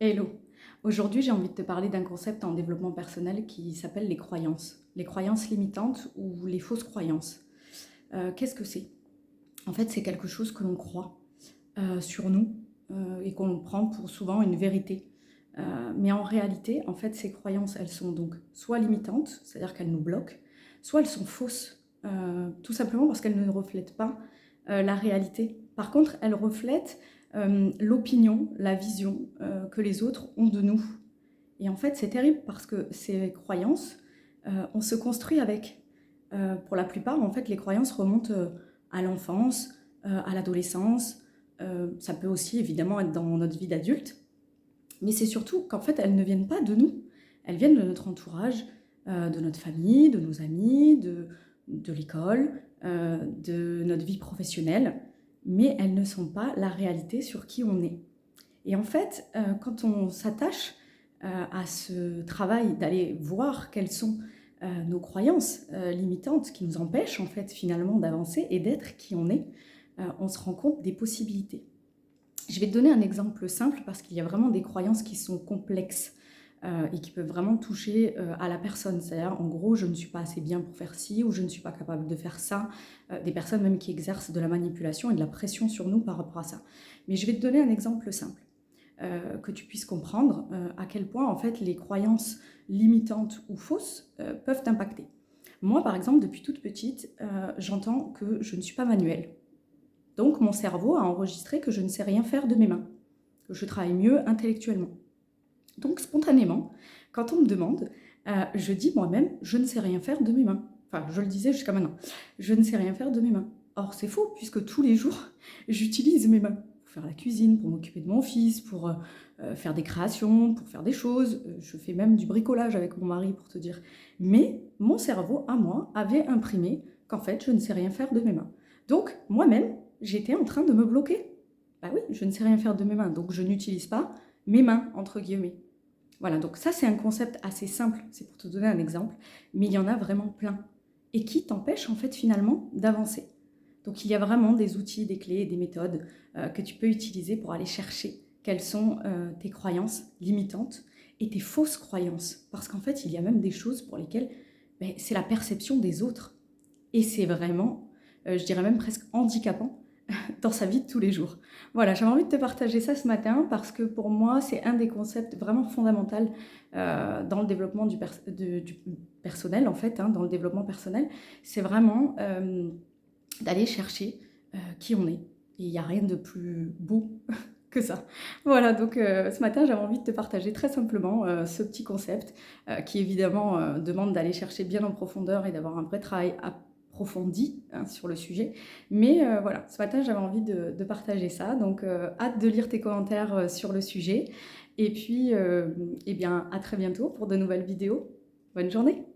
Hello! Aujourd'hui, j'ai envie de te parler d'un concept en développement personnel qui s'appelle les croyances. Les croyances limitantes ou les fausses croyances. Qu'est-ce que c'est? En fait, c'est quelque chose que l'on croit sur nous et qu'on prend pour souvent une vérité. Mais en réalité, en fait, ces croyances, elles sont donc soit limitantes, c'est-à-dire qu'elles nous bloquent, soit elles sont fausses, tout simplement parce qu'elles ne reflètent pas la réalité. Par contre, elles reflètent l'opinion, la vision que les autres ont de nous. Et en fait, c'est terrible parce que ces croyances, on se construit avec. Pour la plupart, en fait, les croyances remontent à l'enfance, à l'adolescence. Ça peut aussi évidemment être dans notre vie d'adulte, mais c'est surtout qu'en fait, elles ne viennent pas de nous. Elles viennent de notre entourage, de notre famille, de nos amis, de l'école, de notre vie professionnelle, mais elles ne sont pas la réalité sur qui on est. Et en fait, quand on s'attache à ce travail d'aller voir quelles sont nos croyances limitantes qui nous empêchent en fait finalement d'avancer et d'être qui on se rend compte des possibilités. Je vais te donner un exemple simple parce qu'il y a vraiment des croyances qui sont complexes et qui peuvent vraiment toucher à la personne. C'est-à-dire, en gros, je ne suis pas assez bien pour faire ci ou je ne suis pas capable de faire ça. Des personnes même qui exercent de la manipulation et de la pression sur nous par rapport à ça. Mais je vais te donner un exemple simple. Que tu puisses comprendre à quel point en fait les croyances limitantes ou fausses peuvent t'impacter. Moi, par exemple, depuis toute petite, j'entends que je ne suis pas manuelle. Donc, mon cerveau a enregistré que je ne sais rien faire de mes mains, que je travaille mieux intellectuellement. Donc, spontanément, quand on me demande, je dis moi-même, je ne sais rien faire de mes mains. Enfin, je le disais jusqu'à maintenant, je ne sais rien faire de mes mains. Or, c'est faux, puisque tous les jours, j'utilise mes mains pour faire la cuisine, pour m'occuper de mon fils, pour faire des créations, pour faire des choses. Je fais même du bricolage avec mon mari, pour te dire. Mais mon cerveau, à moi, avait imprimé qu'en fait, je ne sais rien faire de mes mains. Donc, moi-même, j'étais en train de me bloquer. Bah oui, je ne sais rien faire de mes mains, donc je n'utilise pas mes mains, entre guillemets. Voilà, donc ça c'est un concept assez simple, c'est pour te donner un exemple, mais il y en a vraiment plein. Et qui t'empêche en fait finalement d'avancer. Donc il y a vraiment des outils, des clés et des méthodes que tu peux utiliser pour aller chercher quelles sont tes croyances limitantes et tes fausses croyances. Parce qu'en fait, il y a même des choses pour lesquelles c'est la perception des autres. Et c'est vraiment, je dirais même presque handicapant dans sa vie de tous les jours. Voilà, j'avais envie de te partager ça ce matin parce que pour moi, c'est un des concepts vraiment fondamentaux dans le développement du personnel, en fait, hein, dans le développement personnel. C'est vraiment d'aller chercher qui on est. Et il n'y a rien de plus beau que ça. Voilà, donc ce matin, j'avais envie de te partager très simplement ce petit concept qui évidemment demande d'aller chercher bien en profondeur et d'avoir un vrai travail approfondi hein, sur le sujet. Mais voilà, ce matin, j'avais envie de partager ça. Donc hâte de lire tes commentaires sur le sujet. Et puis, eh bien, à très bientôt pour de nouvelles vidéos. Bonne journée!